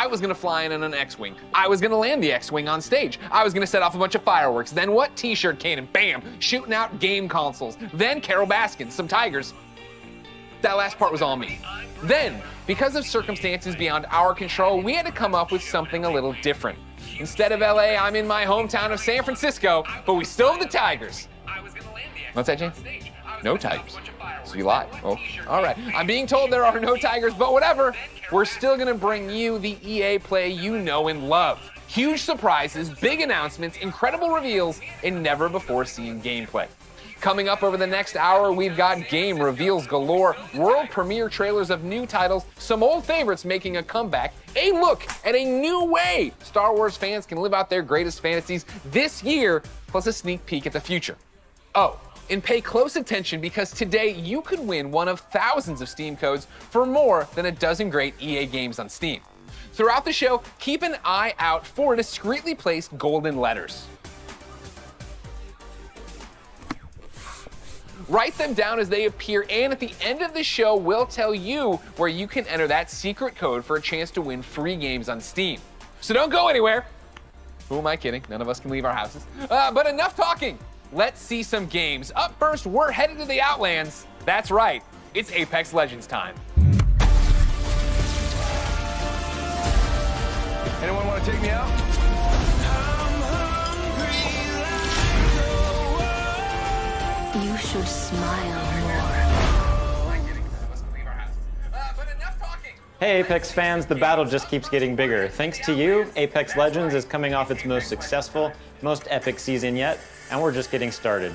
I was gonna fly in an X-Wing. I was gonna land the X-Wing on stage. I was gonna set off a bunch of fireworks. Then what? T-shirt cannon, bam, shooting out game consoles. Then Carol Baskin, some tigers. That last part was all me. Then, because of circumstances beyond our control, we had to come up with something a little different. Instead of LA, I'm in my hometown of San Francisco, but we still have the tigers. What's that, James? No tigers. So you lied. Oh, all right. I'm being told there are no tigers, but whatever. We're still gonna bring you the EA play you know and love. Huge surprises, big announcements, incredible reveals, and never before seen gameplay. Coming up over the next hour, we've got game reveals galore, world premiere trailers of new titles, some old favorites making a comeback, a look at a new way Star Wars fans can live out their greatest fantasies this year, plus a sneak peek at the future. Oh, and pay close attention because today you could win one of thousands of Steam codes for more than a dozen great EA games on Steam. Throughout the show, keep an eye out for discreetly placed golden letters. Write them down as they appear, and at the end of the show, we'll tell you where you can enter that secret code for a chance to win free games on Steam. So don't go anywhere. Who am I kidding? None of us can leave our houses. But enough talking. Let's see some games. Up first, we're headed to the Outlands. That's right, it's Apex Legends time. Anyone want to take me out? You should smile more. Hey Apex fans, the battle just keeps getting bigger. Thanks to you, Apex Legends is coming off its most successful, most epic season yet, and we're just getting started.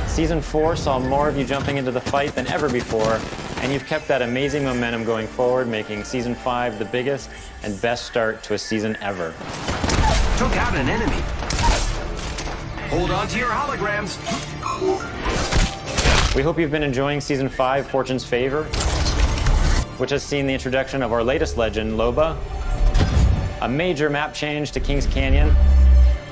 Season 4 saw more of you jumping into the fight than ever before, and you've kept that amazing momentum going forward, making Season 5 the biggest and best start to a season ever. Took out an enemy. Hold on to your holograms. We hope you've been enjoying Season 5, Fortune's Favor, which has seen the introduction of our latest legend, Loba, a major map change to Kings Canyon,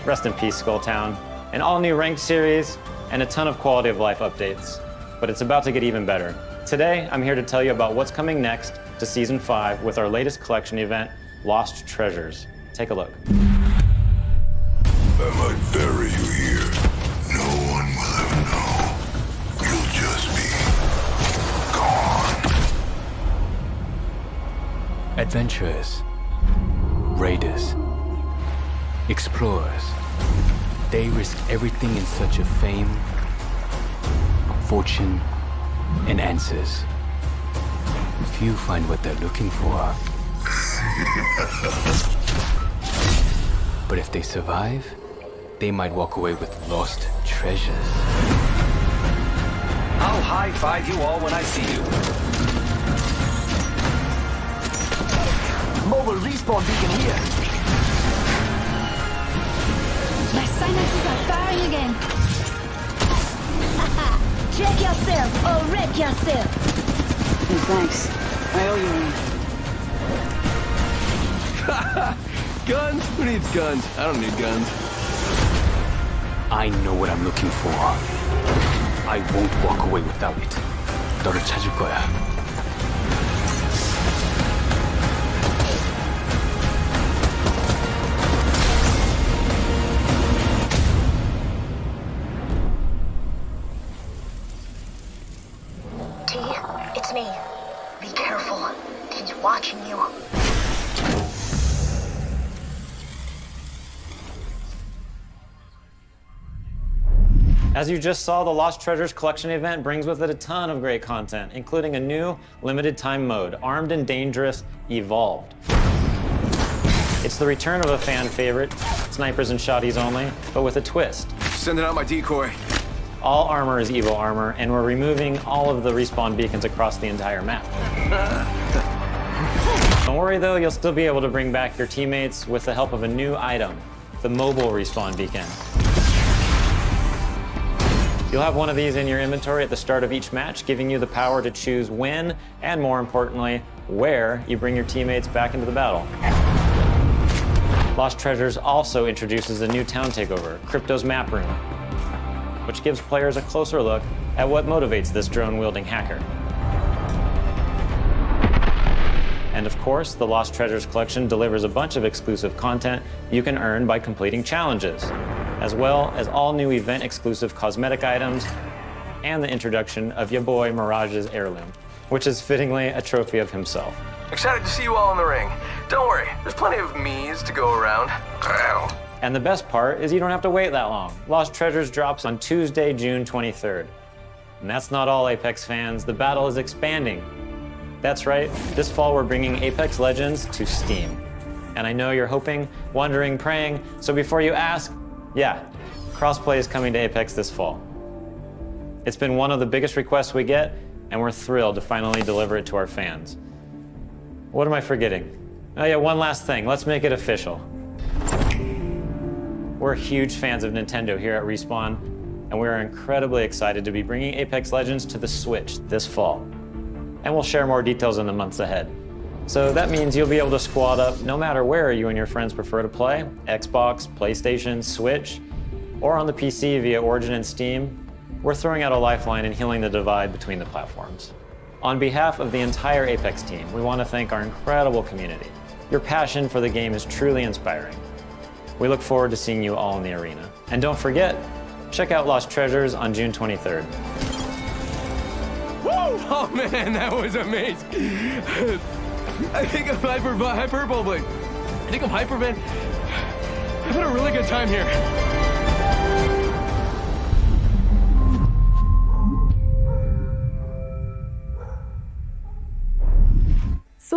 rest in peace, Skulltown, an all-new ranked series, and a ton of quality of life updates. But it's about to get even better. Today, I'm here to tell you about what's coming next to Season 5 with our latest collection event, Lost Treasures. Take a look. I might bury you here. No one will ever know. You'll just be gone. Adventurers, raiders, explorers, they risk everything in search of fame, fortune, and answers. Few find what they're looking for. But if they survive, they might walk away with lost treasures. I'll high-five you all when I see you. Mobile respawn beacon here. My sinuses are firing again. Check yourself or wreck yourself. Hey, thanks. I owe you one. Guns? Who needs guns? I don't need guns. I know what I'm looking for. I won't walk away without it. 너를 찾을 거야. T, it's me. Be careful. He's watching you. As you just saw, the Lost Treasures collection event brings with it a ton of great content, including a new limited time mode, Armed and Dangerous Evolved. It's the return of a fan favorite, snipers and shotties only, but with a twist. Sending out my decoy. All armor is Evo armor, and we're removing all of the respawn beacons across the entire map. Don't worry though, you'll still be able to bring back your teammates with the help of a new item, the mobile respawn beacon. You'll have one of these in your inventory at the start of each match, giving you the power to choose when, and more importantly, where you bring your teammates back into the battle. Lost Treasures also introduces a new town takeover, Crypto's Map Room, which gives players a closer look at what motivates this drone-wielding hacker. And of course, the Lost Treasures collection delivers a bunch of exclusive content you can earn by completing challenges, as well as all new event-exclusive cosmetic items and the introduction of your boy Mirage's heirloom, which is fittingly a trophy of himself. Excited to see you all in the ring. Don't worry, there's plenty of me's to go around. And the best part is you don't have to wait that long. Lost Treasures drops on Tuesday, June 23rd. And that's not all, Apex fans. The battle is expanding. That's right, this fall we're bringing Apex Legends to Steam. And I know you're hoping, wondering, praying, so before you ask, yeah, crossplay is coming to Apex this fall. It's been one of the biggest requests we get, and we're thrilled to finally deliver it to our fans. What am I forgetting? Oh yeah, one last thing, let's make it official. We're huge fans of Nintendo here at Respawn, and we are incredibly excited to be bringing Apex Legends to the Switch this fall. And we'll share more details in the months ahead. So that means you'll be able to squad up no matter where you and your friends prefer to play, Xbox, PlayStation, Switch, or on the PC via Origin and Steam. We're throwing out a lifeline and healing the divide between the platforms. On behalf of the entire Apex team, we want to thank our incredible community. Your passion for the game is truly inspiring. We look forward to seeing you all in the arena. And don't forget, check out Lost Treasures on June 23rd. Woo! Oh man, that was amazing. I think I'm hyperbole. I think I'm hyperman. I've had a really good time here.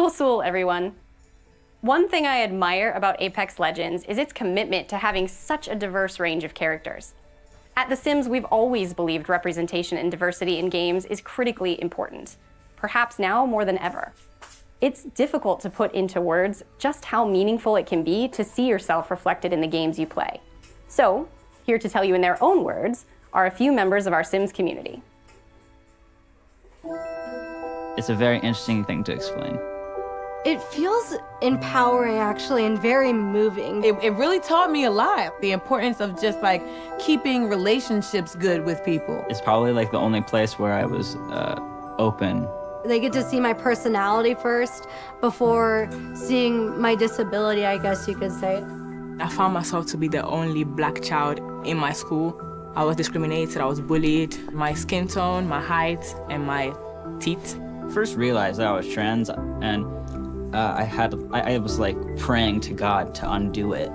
Sul, everyone. One thing I admire about Apex Legends is its commitment to having such a diverse range of characters. At The Sims, we've always believed representation and diversity in games is critically important, perhaps now more than ever. It's difficult to put into words just how meaningful it can be to see yourself reflected in the games you play. So, here to tell you in their own words are a few members of our Sims community. It's a very interesting thing to explain. It feels empowering, actually, and very moving. It really taught me a lot. The importance of just like keeping relationships good with people. It's probably like the only place where I was open. They get to see my personality first before seeing my disability, I guess you could say. I found myself to be the only black child in my school. I was discriminated, I was bullied. My skin tone, my height, and my teeth. First realized that I was trans, and I was like praying to God to undo it.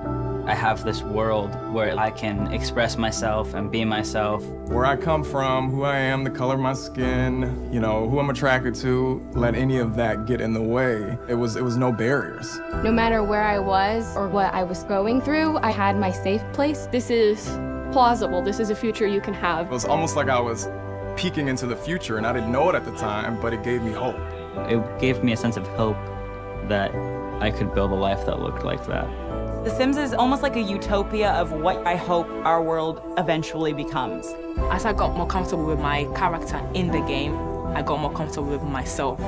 I have this world where I can express myself and be myself. Where I come from, who I am, the color of my skin, you know, who I'm attracted to, let any of that get in the way. It was no barriers. No matter where I was or what I was going through, I had my safe place. This is plausible. This is a future you can have. It was almost like I was peeking into the future, and I didn't know it at the time, but it gave me hope. It gave me a sense of hope that I could build a life that looked like that. The Sims is almost like a utopia of what I hope our world eventually becomes. As I got more comfortable with my character in the game, I got more comfortable with myself.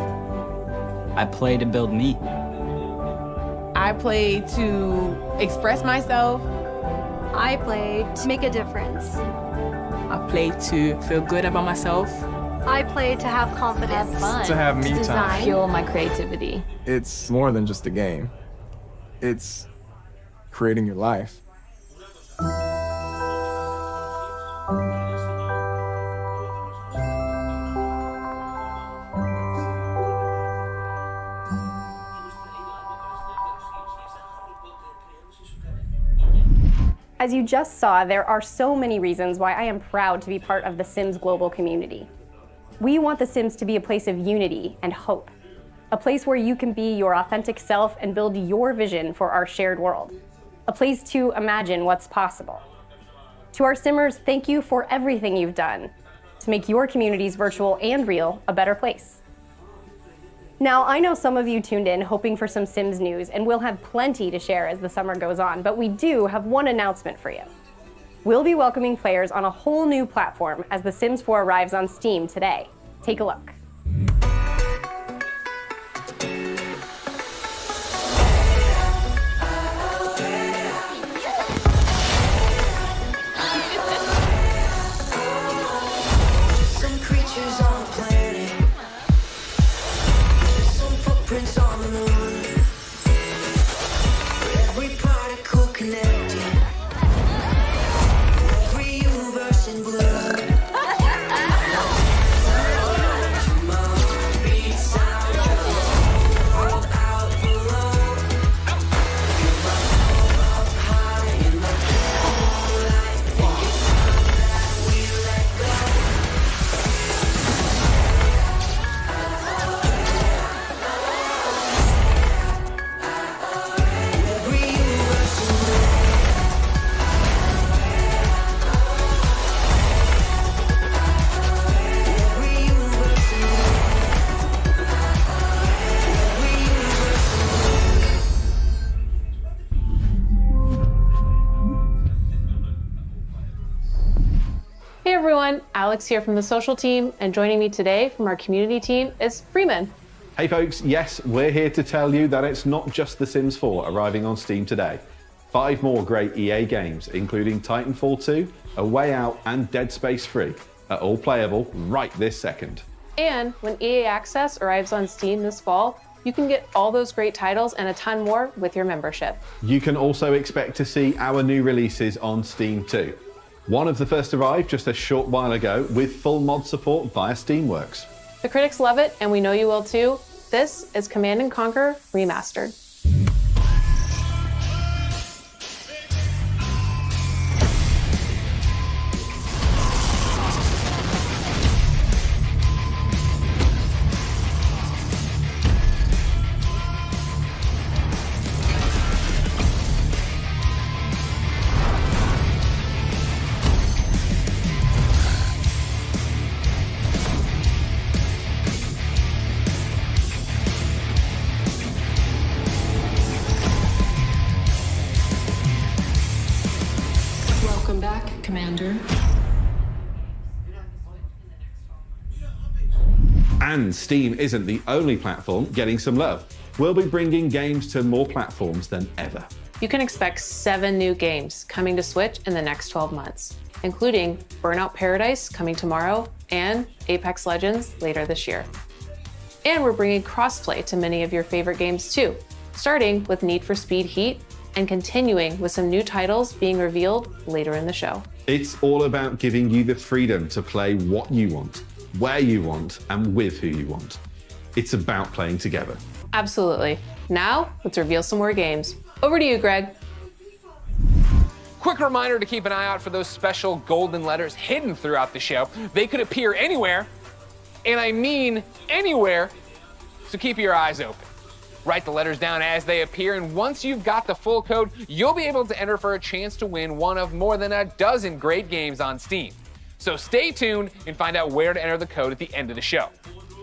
I play to build me. I play to express myself. I play to make a difference. I play to feel good about myself. I play to have confidence. Have fun. To have me time. Fuel my creativity. It's more than just a game. It's creating your life. As you just saw, there are so many reasons why I am proud to be part of the Sims global community. We want the Sims to be a place of unity and hope, a place where you can be your authentic self and build your vision for our shared world, a place to imagine what's possible. To our Simmers, thank you for everything you've done to make your communities, virtual and real, a better place. Now, I know some of you tuned in hoping for some Sims news, and we'll have plenty to share as the summer goes on, but we do have one announcement for you. We'll be welcoming players on a whole new platform as The Sims 4 arrives on Steam today. Take a look. Some creatures on the planet, some footprints on the moon. everyone, Alex here from the social team, and joining me today from our community team is Freeman. Hey folks, yes, we're here to tell you that it's not just The Sims 4 arriving on Steam today. 5 more great EA games, including Titanfall 2, A Way Out, and Dead Space 3, are all playable right this second. And when EA Access arrives on Steam this fall, you can get all those great titles and a ton more with your membership. You can also expect to see our new releases on Steam too. One of the first arrived just a short while ago with full mod support via Steamworks. The critics love it, and we know you will too. This is Command & Conquer Remastered. Welcome back, Commander. And Steam isn't the only platform getting some love. We'll be bringing games to more platforms than ever. You can expect 7 new games coming to Switch in the next 12 months, including Burnout Paradise coming tomorrow and Apex Legends later this year. And we're bringing crossplay to many of your favorite games too, starting with Need for Speed Heat and continuing with some new titles being revealed later in the show. It's all about giving you the freedom to play what you want, where you want, and with who you want. It's about playing together. Absolutely. Now, let's reveal some more games. Over to you, Greg. Quick reminder to keep an eye out for those special golden letters hidden throughout the show. They could appear anywhere, and I mean anywhere, so keep your eyes open. Write the letters down as they appear, and once you've got the full code, you'll be able to enter for a chance to win one of more than a dozen great games on Steam. So stay tuned and find out where to enter the code at the end of the show.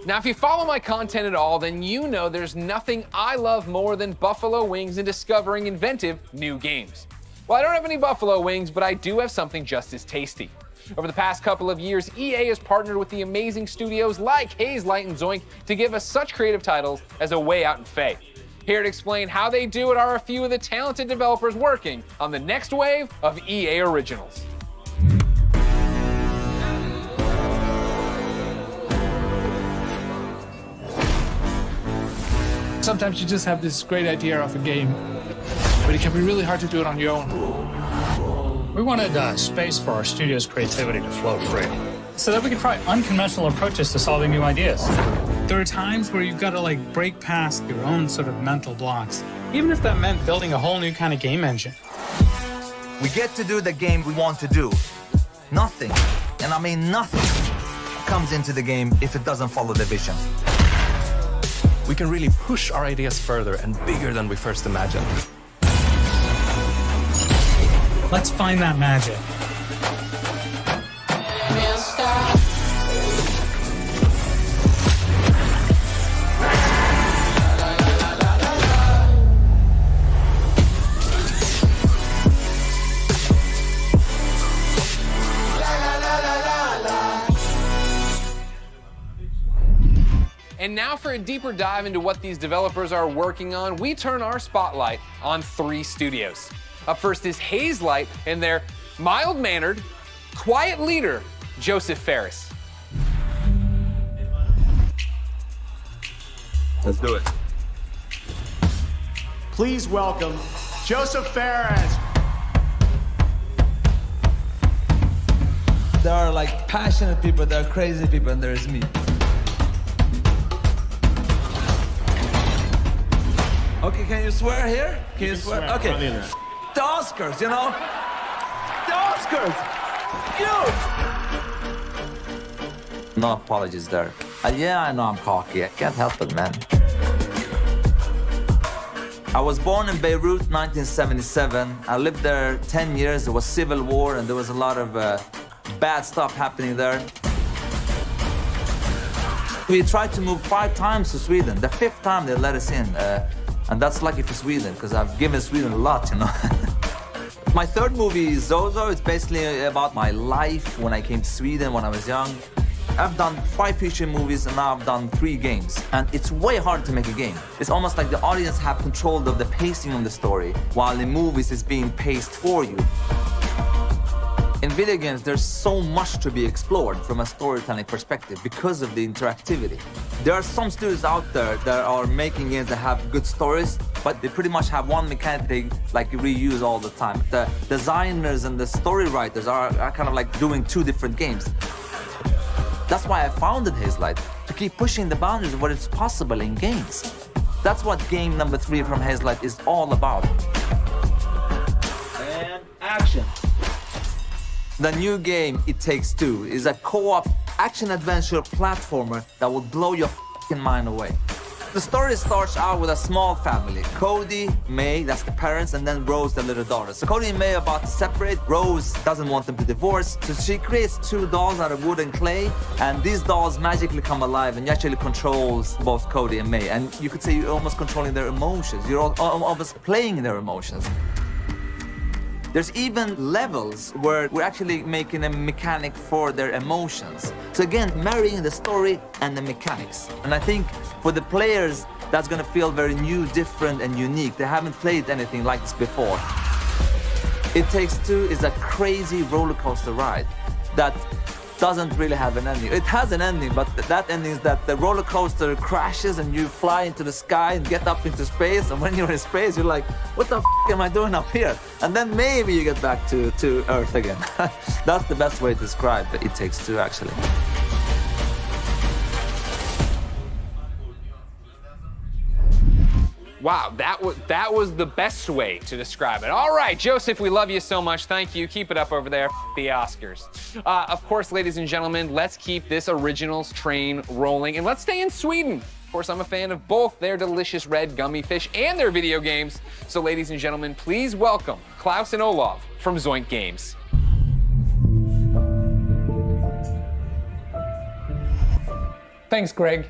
Now, if you follow my content at all, then you know there's nothing I love more than buffalo wings and discovering inventive new games. Well, I don't have any buffalo wings, but I do have something just as tasty. Over the past couple of years, EA has partnered with the amazing studios like Hazelight and Zoink to give us such creative titles as A Way Out and Faye. Here to explain how they do it are a few of the talented developers working on the next wave of EA originals. Sometimes you just have this great idea of a game, but it can be really hard to do it on your own. We wanted space for our studio's creativity to flow free, so that we could try unconventional approaches to solving new ideas. There are times where you've got to break past your own sort of mental blocks, even if that meant building a whole new kind of game engine. We get to do the game we want to do. Nothing, and I mean nothing, comes into the game if it doesn't follow the vision. We can really push our ideas further and bigger than we first imagined. Let's find that magic. And now for a deeper dive into what these developers are working on, we turn our spotlight on 3 studios. Up first is Hazelight and their mild-mannered, quiet leader, Joseph Ferris. Let's do it. Please welcome Joseph Ferris. There are passionate people, there are crazy people, and there's me. Okay, can you swear here? Can you swear? Okay. The Oscars, you know? The Oscars! You! No apologies there. Yeah, I know I'm cocky. I can't help it, man. I was born in Beirut, 1977. I lived there 10 years. There was civil war, and there was a lot of bad stuff happening there. We tried to move 5 times to Sweden. The 5th time they let us in. And that's lucky for Sweden, because I've given Sweden a lot, you know. My third movie, Zozo, it's basically about my life when I came to Sweden when I was young. I've done 5 feature movies and now I've done 3 games. And it's way hard to make a game. It's almost like the audience have control of the pacing of the story, while in movies it's being paced for you. In video games, there's so much to be explored from a storytelling perspective because of the interactivity. There are some studios out there that are making games that have good stories, but they pretty much have one mechanic they like reuse all the time. The designers and the story writers are kind of like doing 2 different games. That's why I founded Hazelight, to keep pushing the boundaries of what is possible in games. That's what game number 3 from Hazelight is all about. And action. The new game, It Takes Two, is a co-op action-adventure platformer that will blow your f***ing mind away. The story starts out with a small family. Cody, May, that's the parents, and then Rose, the little daughter. So Cody and May are about to separate. Rose doesn't want them to divorce, so she creates 2 dolls out of wood and clay, and these dolls magically come alive and actually controls both Cody and May. And you could say you're almost controlling their emotions. You're almost playing their emotions. There's even levels where we're actually making a mechanic for their emotions. So again, marrying the story and the mechanics. And I think for the players, that's gonna feel very new, different, and unique. They haven't played anything like this before. It Takes Two is a crazy roller coaster ride that doesn't really have an ending. It has an ending, but that ending is that the roller coaster crashes and you fly into the sky and get up into space, and when you're in space, you're like, what the f*** am I doing up here? And then maybe you get back to Earth again. That's the best way to describe It Takes Two, actually. Wow, that was the best way to describe it. All right, Joseph, we love you so much. Thank you. Keep it up over there. The Oscars. Of course, ladies and gentlemen, let's keep this originals train rolling, and let's stay in Sweden. Of course, I'm a fan of both their delicious red gummy fish and their video games. So, ladies and gentlemen, please welcome Klaus and Olav from Zoink Games. Thanks, Greg.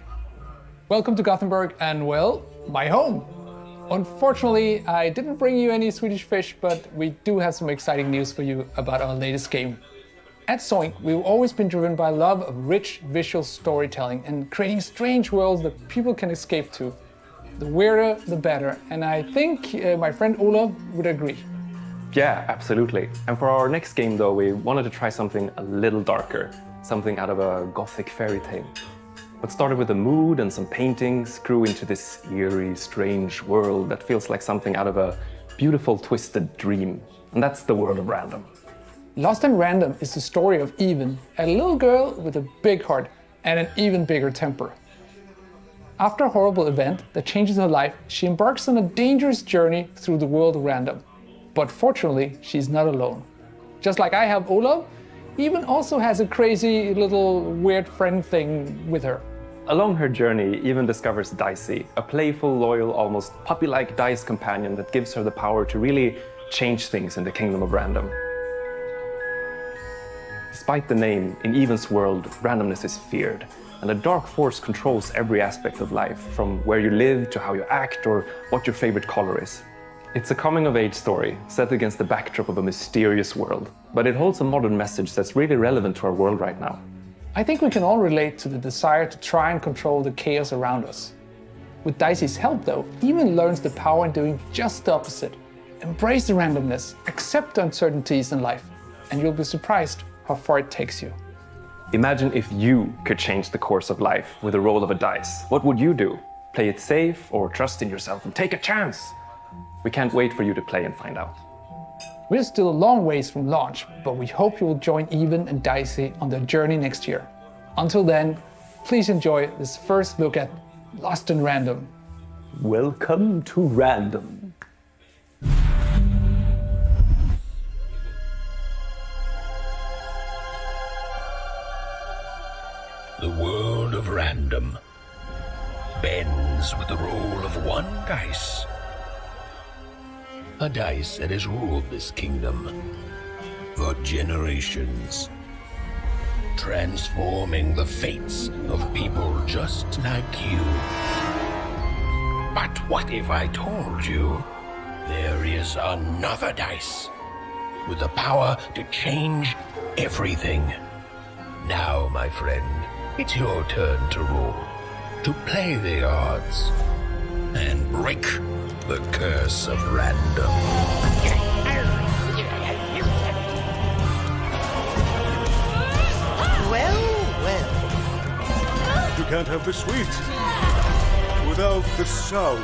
Welcome to Gothenburg and, well, my home. Unfortunately, I didn't bring you any Swedish fish, but we do have some exciting news for you about our latest game. At Zoink, we've always been driven by love of rich visual storytelling and creating strange worlds that people can escape to. The weirder, the better, and I think my friend Olav would agree. Yeah, absolutely. And for our next game though, we wanted to try something a little darker, something out of a gothic fairy tale. What started with a mood and some paintings grew into this eerie, strange world that feels like something out of a beautiful, twisted dream. And that's the world of random. Lost and Random is the story of Even, a little girl with a big heart and an even bigger temper. After a horrible event that changes her life, she embarks on a dangerous journey through the world of random. But fortunately, she's not alone. Just like I have Olav, Even also has a crazy little weird friend thing with her. Along her journey, Even discovers Dicey, a playful, loyal, almost puppy-like dice companion that gives her the power to really change things in the kingdom of random. Despite the name, in Even's world, randomness is feared, and a dark force controls every aspect of life, from where you live to how you act or what your favorite color is. It's a coming-of-age story set against the backdrop of a mysterious world, but it holds a modern message that's really relevant to our world right now. I think we can all relate to the desire to try and control the chaos around us. With Dicey's help though, Even learns the power in doing just the opposite. Embrace the randomness, accept the uncertainties in life, and you'll be surprised how far it takes you. Imagine if you could change the course of life with the roll of a dice. What would you do? Play it safe or trust in yourself and take a chance? We can't wait for you to play and find out. We're still a long ways from launch, but we hope you will join Even and Dicey on their journey next year. Until then, please enjoy this first look at Lost and Random. Welcome to Random. The world of random bends with the roll of one dice. A dice that has ruled this kingdom for generations, transforming the fates of people just like you. But what if I told you there is another dice with the power to change everything. Now, my friend, it's your turn to rule, to play the odds, and break the curse of random. Well. You can't have the sweet without the sour.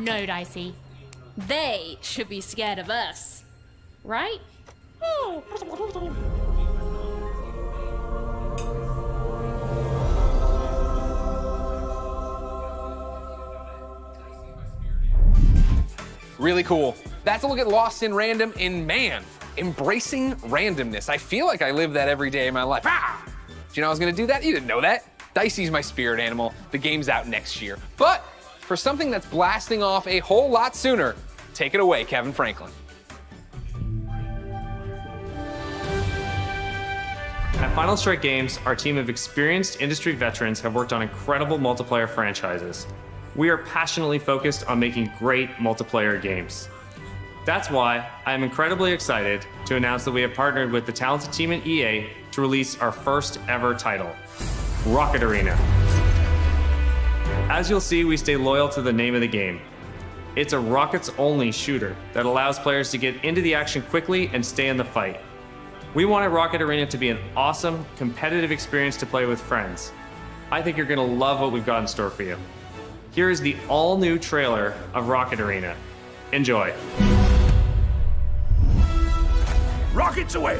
No, Dicey. They should be scared of us, right? Really cool. That's a look at Lost in Random in man. Embracing randomness. I feel like I live that every day of my life. Ah! Do you know I was gonna do that? You didn't know that. Dicey's my spirit animal. The game's out next year. But for something that's blasting off a whole lot sooner, take it away, Kevin Franklin. At Final Strike Games, our team of experienced industry veterans have worked on incredible multiplayer franchises. We are passionately focused on making great multiplayer games. That's why I am incredibly excited to announce that we have partnered with the talented team at EA to release our first ever title, Rocket Arena. As you'll see, we stay loyal to the name of the game. It's a rockets-only shooter that allows players to get into the action quickly and stay in the fight. We wanted Rocket Arena to be an awesome, competitive experience to play with friends. I think you're gonna love what we've got in store for you. Here is the all-new trailer of Rocket Arena. Enjoy. Rockets away!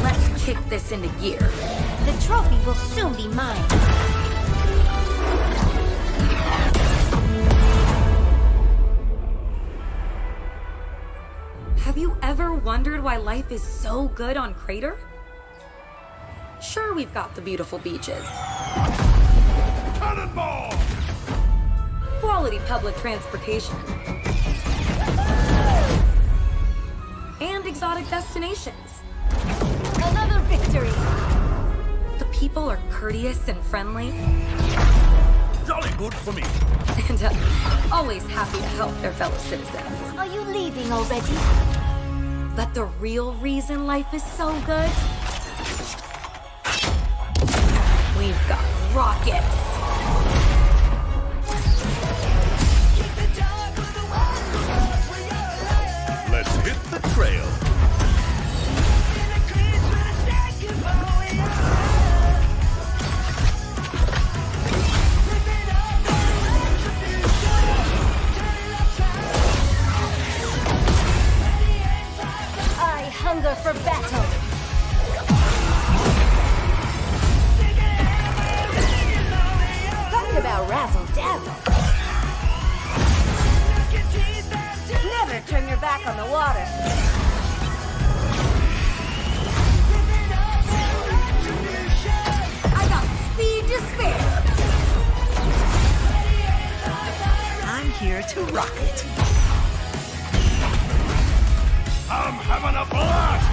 Let's kick this into gear. The trophy will soon be mine. Have you ever wondered why life is so good on Crater? Sure, we've got the beautiful beaches. Cannonball! Quality public transportation. And exotic destinations. Another victory! The people are courteous and friendly. Jolly good for me. And always happy to help their fellow citizens. Are you leaving already? But the real reason life is so good? We've got rockets. Let's hit the trail. I hunger for battle. Talk about razzle-dazzle. Never turn your back on the water. I got speed to spare. I'm here to rock it. I'm having a blast!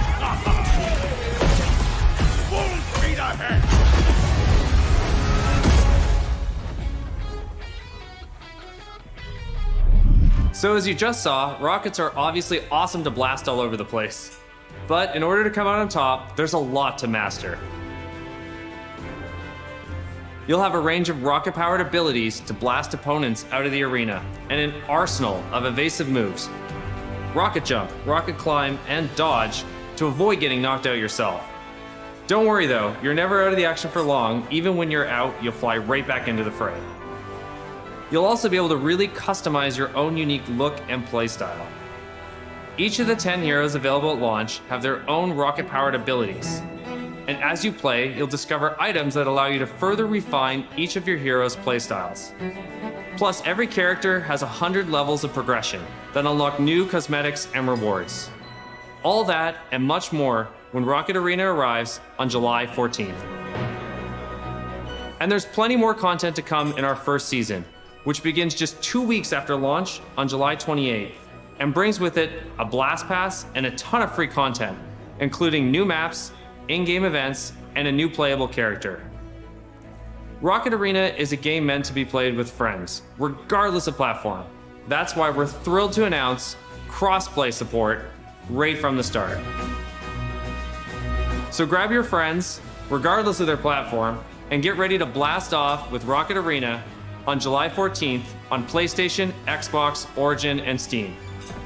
Full speed ahead! So as you just saw, rockets are obviously awesome to blast all over the place. But in order to come out on top, there's a lot to master. You'll have a range of rocket-powered abilities to blast opponents out of the arena, and an arsenal of evasive moves. Rocket jump, rocket climb, and dodge to avoid getting knocked out yourself. Don't worry though, you're never out of the action for long. Even when you're out, you'll fly right back into the fray. You'll also be able to really customize your own unique look and playstyle. Each of the 10 heroes available at launch have their own rocket-powered abilities. And as you play, you'll discover items that allow you to further refine each of your heroes' playstyles. Plus, every character has 100 levels of progression that unlock new cosmetics and rewards. All that and much more when Rocket Arena arrives on July 14th. And there's plenty more content to come in our first season, which begins just 2 weeks after launch on July 28th, and brings with it a blast pass and a ton of free content, including new maps, in-game events, and a new playable character. Rocket Arena is a game meant to be played with friends, regardless of platform. That's why we're thrilled to announce cross-play support right from the start. So grab your friends, regardless of their platform, and get ready to blast off with Rocket Arena on July 14th on PlayStation, Xbox, Origin, and Steam.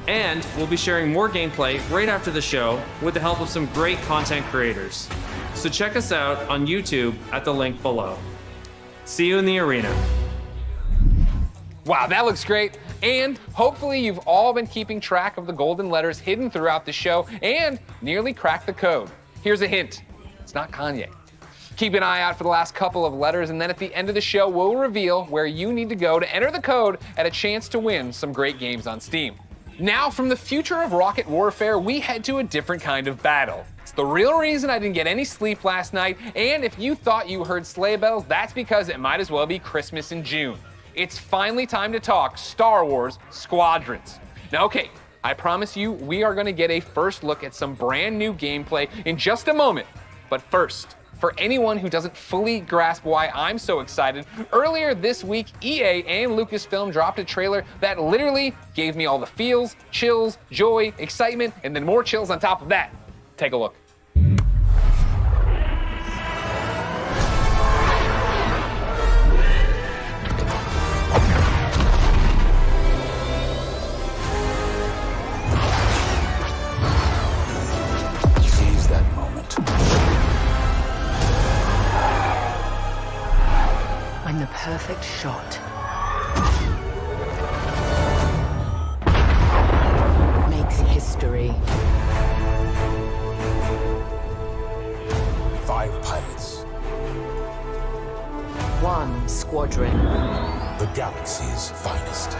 And we'll be sharing more gameplay right after the show with the help of some great content creators. So check us out on YouTube at the link below. See you in the arena. Wow, that looks great. And hopefully you've all been keeping track of the golden letters hidden throughout the show and nearly cracked the code. Here's a hint. It's not Kanye. Keep an eye out for the last couple of letters, and then at the end of the show, we'll reveal where you need to go to enter the code and a chance to win some great games on Steam. Now, from the future of rocket warfare, we head to a different kind of battle. It's the real reason I didn't get any sleep last night, and if you thought you heard sleigh bells, that's because it might as well be Christmas in June. It's finally time to talk Star Wars Squadrons. Now, okay, I promise you we are gonna get a first look at some brand new gameplay in just a moment. But first, for anyone who doesn't fully grasp why I'm so excited, earlier this week, EA and Lucasfilm dropped a trailer that literally gave me all the feels, chills, joy, excitement, and then more chills on top of that. Take a look. Seize that moment. When the perfect shot makes history. 5 pilots. 1 squadron. The galaxy's finest.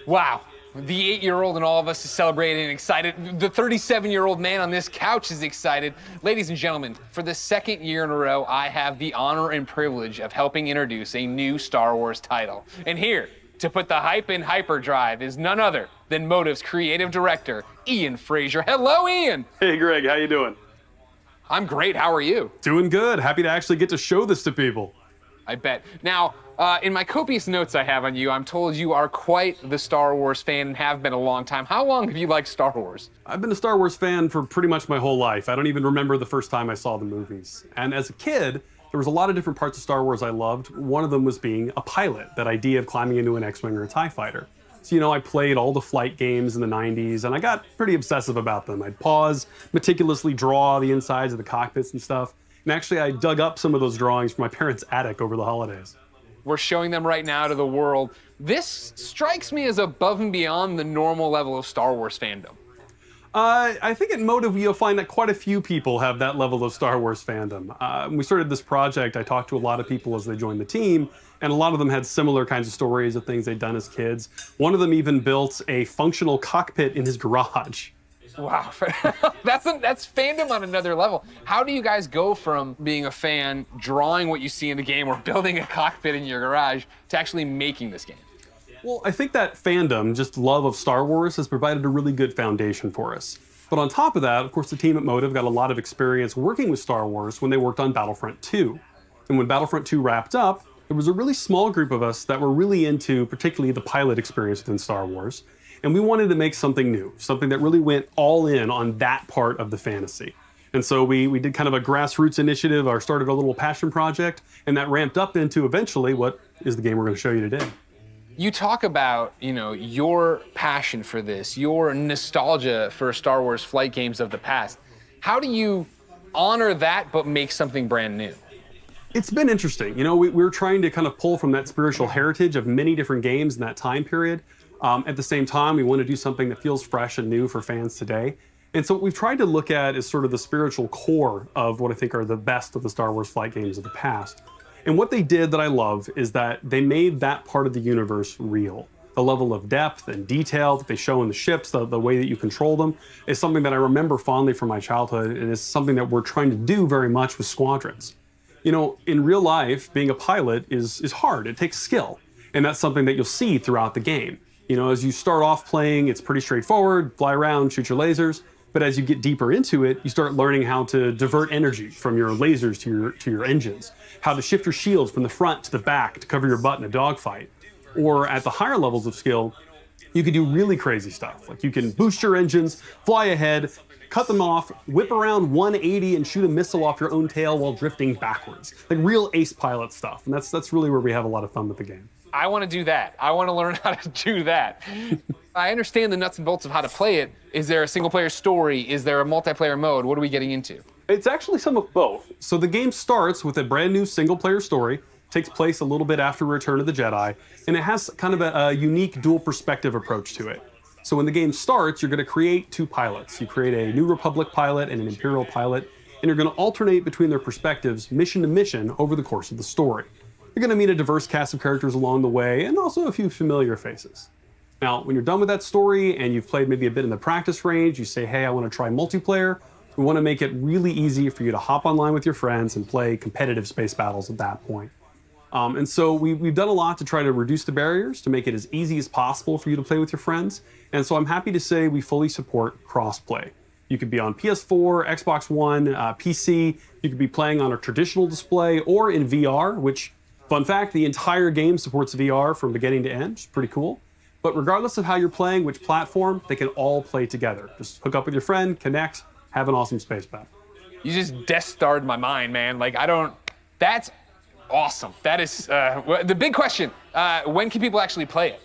Wow, the 8-year-old in all of us is celebrating and excited. The 37-year-old man on this couch is excited. Ladies and gentlemen, for the second year in a row, I have the honor and privilege of helping introduce a new Star Wars title. And here, to put the hype in hyperdrive, is none other than Motive's creative director, Ian Fraser. Hello, Ian. Hey, Greg, how you doing? I'm great, how are you? Doing good. Happy to actually get to show this to people. I bet. Now, in my copious notes I have on you, I'm told you are quite the Star Wars fan and have been a long time. How long have you liked Star Wars? I've been a Star Wars fan for pretty much my whole life. I don't even remember the first time I saw the movies. And as a kid, there was a lot of different parts of Star Wars I loved. One of them was being a pilot, that idea of climbing into an X-Wing or a TIE fighter. So, you know, I played all the flight games in the 90s, and I got pretty obsessive about them. I'd pause, meticulously draw the insides of the cockpits and stuff. And actually, I dug up some of those drawings from my parents' attic over the holidays. We're showing them right now to the world. This strikes me as above and beyond the normal level of Star Wars fandom. I think at Motive you'll find that quite a few people have that level of Star Wars fandom. When we started this project, I talked to a lot of people as they joined the team, and a lot of them had similar kinds of stories of things they'd done as kids. One of them even built a functional cockpit in his garage. Wow, that's fandom on another level. How do you guys go from being a fan, drawing what you see in the game, or building a cockpit in your garage, to actually making this game? Well, I think that fandom, just love of Star Wars, has provided a really good foundation for us. But on top of that, of course, the team at Motive got a lot of experience working with Star Wars when they worked on Battlefront 2. And when Battlefront 2 wrapped up, there was a really small group of us that were really into particularly the pilot experience within Star Wars. And we wanted to make something new, something that really went all in on that part of the fantasy. And so we did kind of a grassroots initiative, or started a little passion project, and that ramped up into eventually what is the game we're going to show you today. You talk about, you know, your passion for this, your nostalgia for Star Wars flight games of the past. How do you honor that but make something brand new? It's been interesting. You know, we're trying to kind of pull from that spiritual heritage of many different games in that time period. At the same time, we want to do something that feels fresh and new for fans today. And so what we've tried to look at is sort of the spiritual core of what I think are the best of the Star Wars flight games of the past. And what they did that I love is that they made that part of the universe real. The level of depth and detail that they show in the ships, the way that you control them, is something that I remember fondly from my childhood, and is something that we're trying to do very much with squadrons. You know, in real life, being a pilot is hard. It takes skill, and that's something that you'll see throughout the game. You know, as you start off playing, it's pretty straightforward, fly around, shoot your lasers, but as you get deeper into it, you start learning how to divert energy from your lasers to your engines, how to shift your shields from the front to the back to cover your butt in a dogfight. Or at the higher levels of skill, you can do really crazy stuff. Like you can boost your engines, fly ahead, cut them off, whip around 180 and shoot a missile off your own tail while drifting backwards. Like real ace pilot stuff. And that's really where we have a lot of fun with the game. I want to do that. I want to learn how to do that. I understand the nuts and bolts of how to play it. Is there a single player story? Is there a multiplayer mode? What are we getting into? It's actually some of both. So the game starts with a brand new single player story, takes place a little bit after Return of the Jedi, and it has kind of a unique dual perspective approach to it. So when the game starts, you're going to create two pilots. You create a New Republic pilot and an Imperial pilot, and you're going to alternate between their perspectives mission to mission over the course of the story. You're going to meet a diverse cast of characters along the way, and also a few familiar faces. Now, when you're done with that story and you've played maybe a bit in the practice range, you say, hey, I want to try multiplayer. We want to make it really easy for you to hop online with your friends and play competitive space battles at that point. And so we've done a lot to try to reduce the barriers, to make it as easy as possible for you to play with your friends. And so I'm happy to say we fully support cross-play. You could be on PS4, Xbox One, PC. You could be playing on a traditional display or in VR, which, fun fact, the entire game supports VR from beginning to end, which is pretty cool. But regardless of how you're playing, which platform, they can all play together. Just hook up with your friend, connect, have an awesome space battle. You just Death Starred my mind, man. Like, that's awesome. That is, the big question, when can people actually play it?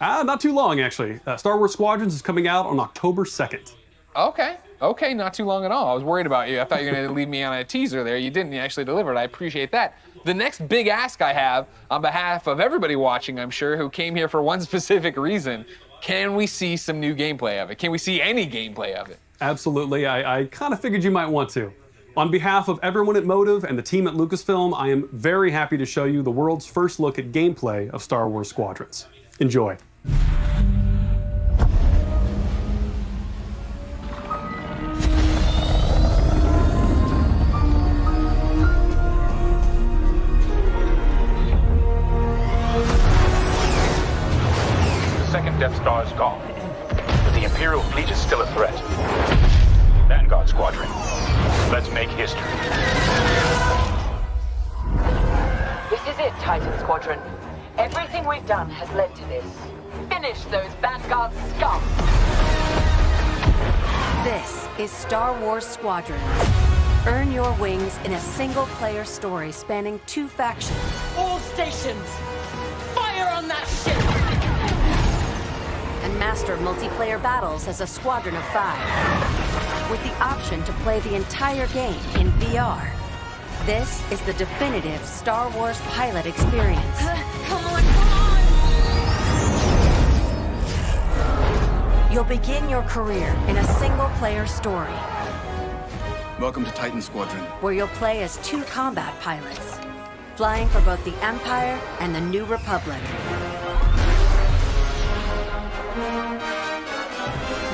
Not too long, actually. Star Wars Squadrons is coming out on October 2nd. Okay, not too long at all. I was worried about you. I thought you were gonna leave me on a teaser there. You didn't, you actually delivered. I appreciate that. The next big ask I have, on behalf of everybody watching, I'm sure, who came here for one specific reason, can we see some new gameplay of it? Can we see any gameplay of it? Absolutely, I kind of figured you might want to. On behalf of everyone at Motive and the team at Lucasfilm, I am very happy to show you the world's first look at gameplay of Star Wars Squadrons. Enjoy. Second Death Star is gone, but the Imperial fleet is still a threat. Vanguard Squadron, let's make history. This is it, Titan Squadron. Everything we've done has led to this. Finish those Vanguard scum! This is Star Wars Squadrons. Earn your wings in a single-player story spanning 2 factions. All stations! Fire on that ship! And master multiplayer battles as a squadron of 5. With the option to play the entire game in VR. This is the definitive Star Wars pilot experience. Come on! You'll begin your career in a single-player story. Welcome to Titan Squadron. Where you'll play as 2 combat pilots, flying for both the Empire and the New Republic.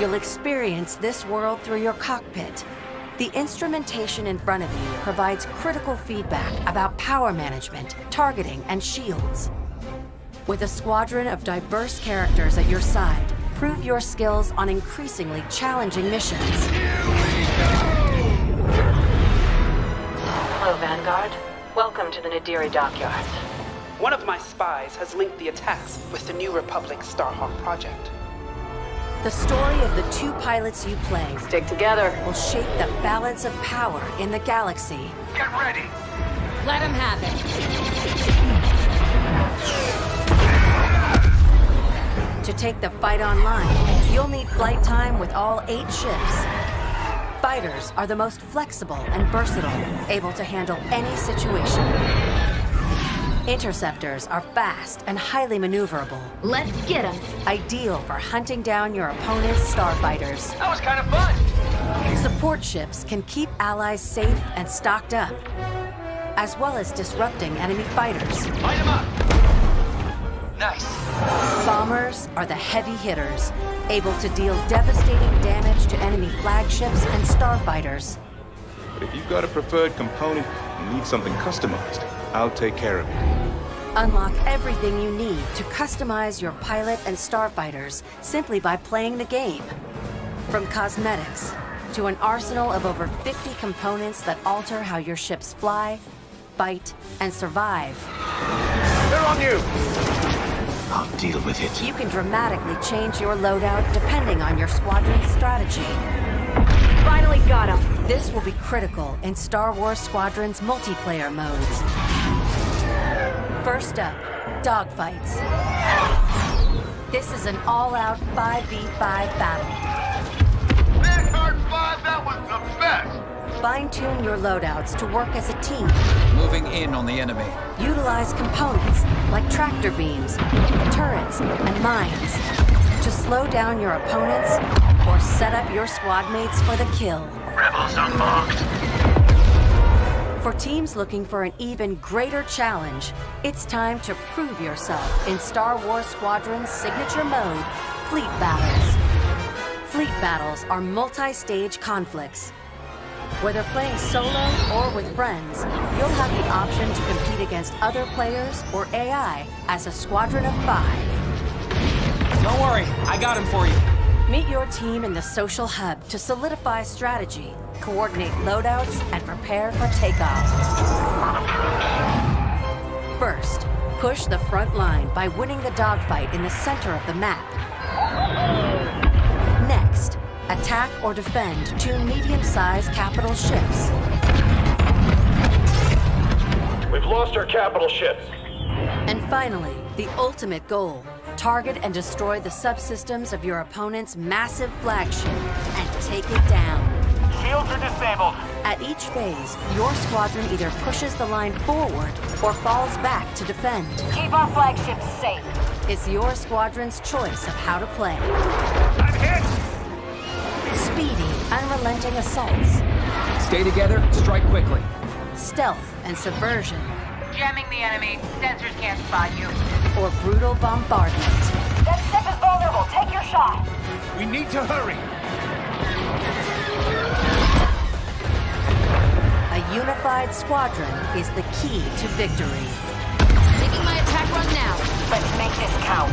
You'll experience this world through your cockpit. The instrumentation in front of you provides critical feedback about power management, targeting, and shields. With a squadron of diverse characters at your side, prove your skills on increasingly challenging missions. Hello, Vanguard. Welcome to the Nadiri dockyards. One of my spies has linked the attacks with the New Republic Starhawk project. The story of the 2 pilots you play Stick together. will shape the balance of power in the galaxy. Get ready! Let him have it. To take the fight online, you'll need flight time with all 8 ships. Fighters are the most flexible and versatile, able to handle any situation. Interceptors are fast and highly maneuverable. Let's get him. Ideal for hunting down your opponent's starfighters. That was kind of fun! Support ships can keep allies safe and stocked up, as well as disrupting enemy fighters. Light him up! Nice. Bombers are the heavy hitters, able to deal devastating damage to enemy flagships and starfighters. But if you've got a preferred component and need something customized, I'll take care of it. Unlock everything you need to customize your pilot and starfighters simply by playing the game. From cosmetics to an arsenal of over 50 components that alter how your ships fly, fight, and survive. They're on you! I'll deal with it. You can dramatically change your loadout depending on your squadron's strategy. Finally got him. This will be critical in Star Wars Squadron's multiplayer modes. First up, dogfights. This is an all-out 5v5 battle. That was the best! Fine-tune your loadouts to work as a team. Moving in on the enemy. Utilize components like tractor beams, turrets, and mines to slow down your opponents or set up your squad mates for the kill. Rebels unmarked. For teams looking for an even greater challenge, it's time to prove yourself in Star Wars Squadron's signature mode, Fleet Battles. Fleet battles are multi-stage conflicts. Whether playing solo or with friends, you'll have the option to compete against other players or AI as a squadron of 5. Don't worry, I got him for you. Meet your team in the social hub to solidify strategy, coordinate loadouts, and prepare for takeoff. First, push the front line by winning the dogfight in the center of the map. Next, attack or defend 2 medium-sized capital ships. We've lost our capital ships. And finally, the ultimate goal. Target and destroy the subsystems of your opponent's massive flagship and take it down. Shields are disabled. At each phase, your squadron either pushes the line forward or falls back to defend. Keep our flagships safe. It's your squadron's choice of how to play. I'm hit! Speedy, unrelenting assaults. Stay together, strike quickly. Stealth and subversion. Jamming the enemy. Sensors can't spot you. Or brutal bombardment. That ship is vulnerable. Take your shot. We need to hurry. A unified squadron is the key to victory. Making my attack run now. Let's make this count.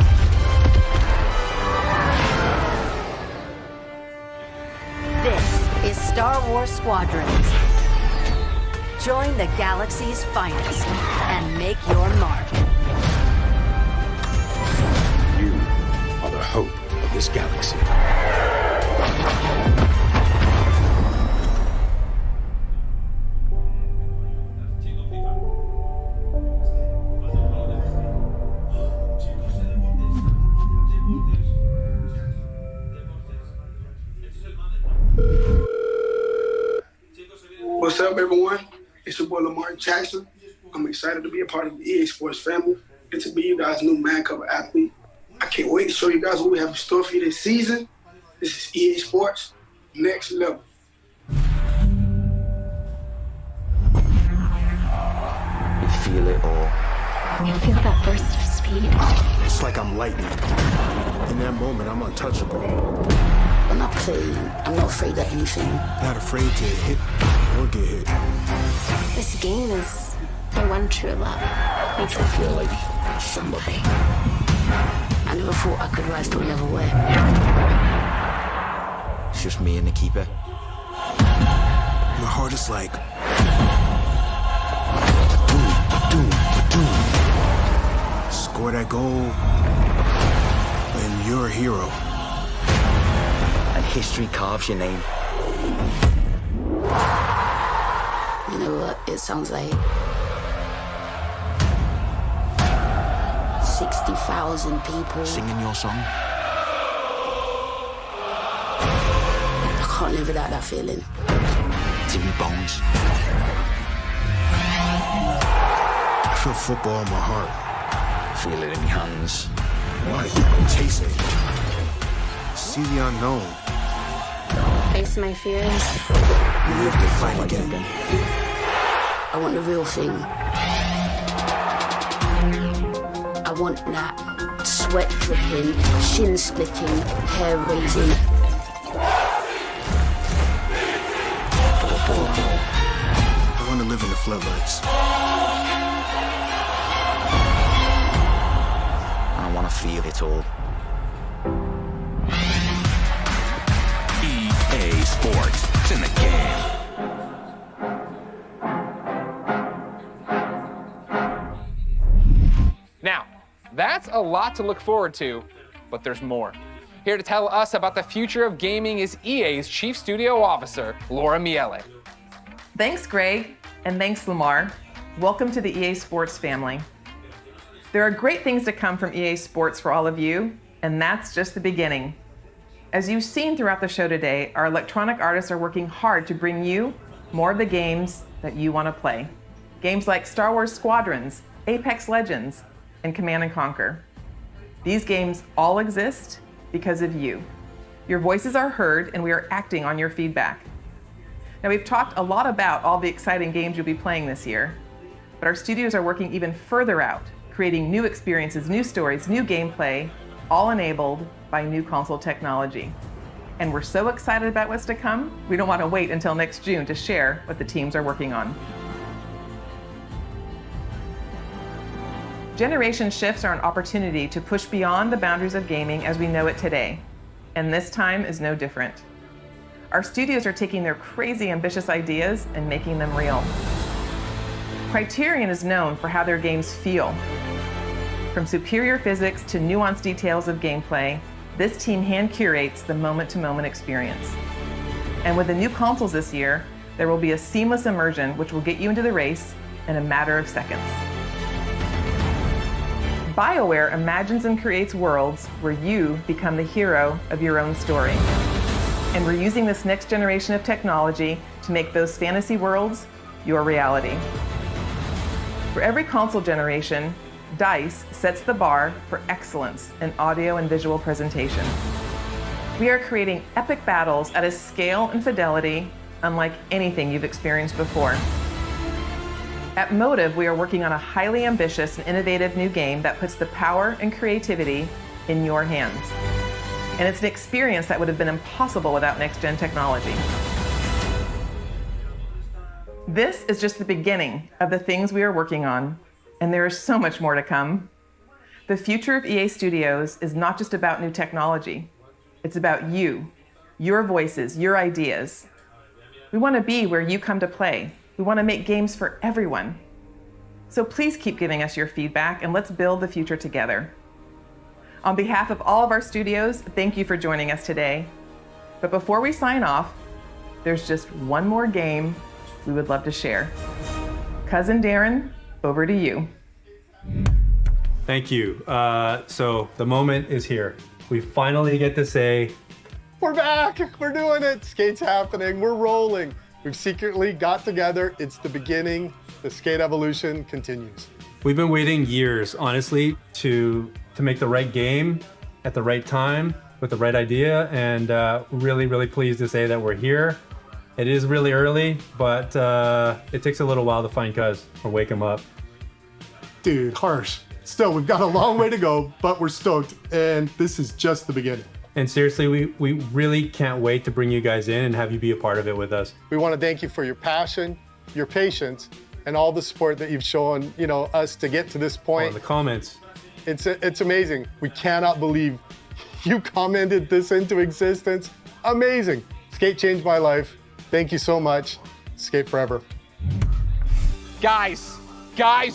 This is Star Wars Squadrons. Join the galaxy's finest and make your mark. You are the hope of this galaxy. What's up, everyone? It's your boy Lamar Jackson. I'm excited to be a part of the EA Sports family and to be you guys' new man cover athlete. I can't wait to show you guys what we have in store for you this season. This is EA Sports, next level. You feel it all. You feel that burst of speed? It's like I'm lightning. In that moment, I'm untouchable. I'm not playing. I'm not afraid of anything. Not afraid to hit or get hit. This game is the one true love. Makes me feel like somebody. I never thought I could rise to a level where it's just me and the keeper. My heart is like doom. Score that goal, and you're a hero. And history carves your name. You know what it sounds like? 60,000 people singing your song. I can't live without that feeling. It's in your bones. I feel football in my heart. Feel it in your hands. Right, taste it. See the unknown. Face my fears. You live to fight again. I want the real thing. I want that Sweat dripping, shin splitting, hair raising. I want to live in the floodlights. I want to feel it all. EA Sports. It's in the game. Now, that's a lot to look forward to, but there's more. Here to tell us about the future of gaming is EA's Chief Studio Officer, Laura Miele. Thanks, Greg, and thanks, Lamar. Welcome to the EA Sports family. There are great things to come from EA Sports for all of you, and that's just the beginning. As you've seen throughout the show today, our electronic artists are working hard to bring you more of the games that you want to play. Games like Star Wars Squadrons, Apex Legends, and Command & Conquer. These games all exist because of you. Your voices are heard, and we are acting on your feedback. Now, we've talked a lot about all the exciting games you'll be playing this year, but our studios are working even further out, creating new experiences, new stories, new gameplay, all enabled by new console technology. And we're so excited about what's to come, we don't want to wait until next June to share what the teams are working on. Generation shifts are an opportunity to push beyond the boundaries of gaming as we know it today, and this time is no different. Our studios are taking their crazy ambitious ideas and making them real. Criterion is known for how their games feel. From superior physics to nuanced details of gameplay, this team hand curates the moment-to-moment experience. And with the new consoles this year, there will be a seamless immersion which will get you into the race in a matter of seconds. BioWare imagines and creates worlds where you become the hero of your own story. And we're using this next generation of technology to make those fantasy worlds your reality. For every console generation, DICE sets the bar for excellence in audio and visual presentation. We are creating epic battles at a scale and fidelity unlike anything you've experienced before. At Motive, we are working on a highly ambitious and innovative new game that puts the power and creativity in your hands. And it's an experience that would have been impossible without next-gen technology. This is just the beginning of the things we are working on, and there is so much more to come. The future of EA Studios is not just about new technology. It's about you, your voices, your ideas. We want to be where you come to play. We want to make games for everyone. So please keep giving us your feedback, and let's build the future together. On behalf of all of our studios, thank you for joining us today. But before we sign off, there's just one more game we would love to share. Cousin Darren, over to you. Thank you. So the moment is here. We finally get to say, We're back! We're doing it! Skate's happening, we're rolling. We've secretly got together, it's the beginning, the skate evolution continues. we've been waiting years, honestly, to make the right game at the right time with the right idea, and really, really pleased to say that we're here. It is really early, but it takes a little while to find Cuz or wake him up. Dude, harsh. Still, we've got a long way to go, but we're stoked, and this is just the beginning. And seriously, we really can't wait to bring you guys in and have you be a part of it with us. We want to thank you for your passion, your patience, and all the support that you've shown, us to get to this point. Oh, the comments. It's amazing. We cannot believe you commented this into existence. Amazing. Skate changed my life. Thank you so much. Skate forever. Guys,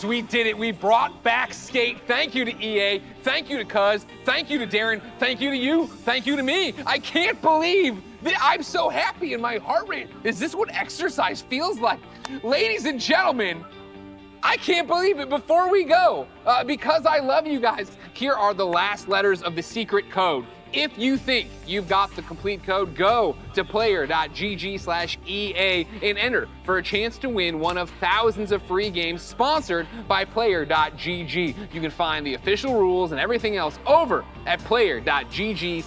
we did it. We brought back Skate. Thank you to EA. Thank you to Cuz. Thank you to Darren. Thank you to you. Thank you to me. I can't believe that I'm so happy and my heart rate. Is this what exercise feels like? Ladies and gentlemen, I can't believe it. Before we go, because I love you guys, here are the last letters of the secret code. If you think you've got the complete code, go to player.gg/EA and enter for a chance to win one of thousands of free games sponsored by player.gg. You can find the official rules and everything else over at player.gg/EA.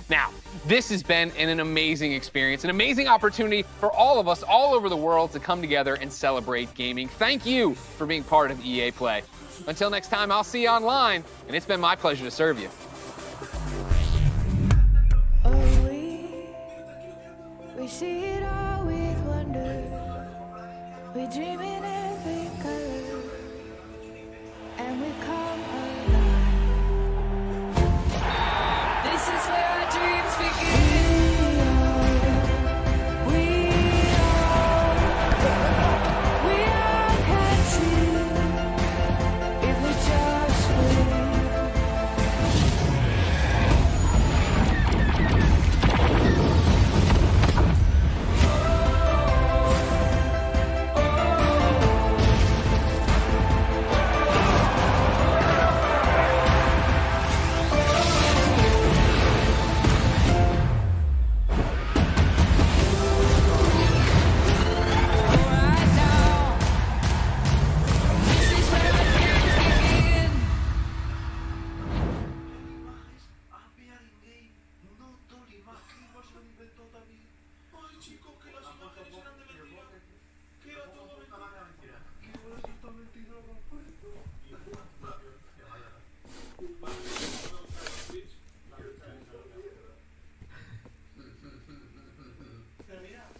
Now, this has been an amazing experience, an amazing opportunity for all of us all over the world to come together and celebrate gaming. Thank you for being part of EA Play. Until next time, I'll see you online, and it's been my pleasure to serve you. We see it all with wonder. We dream in it.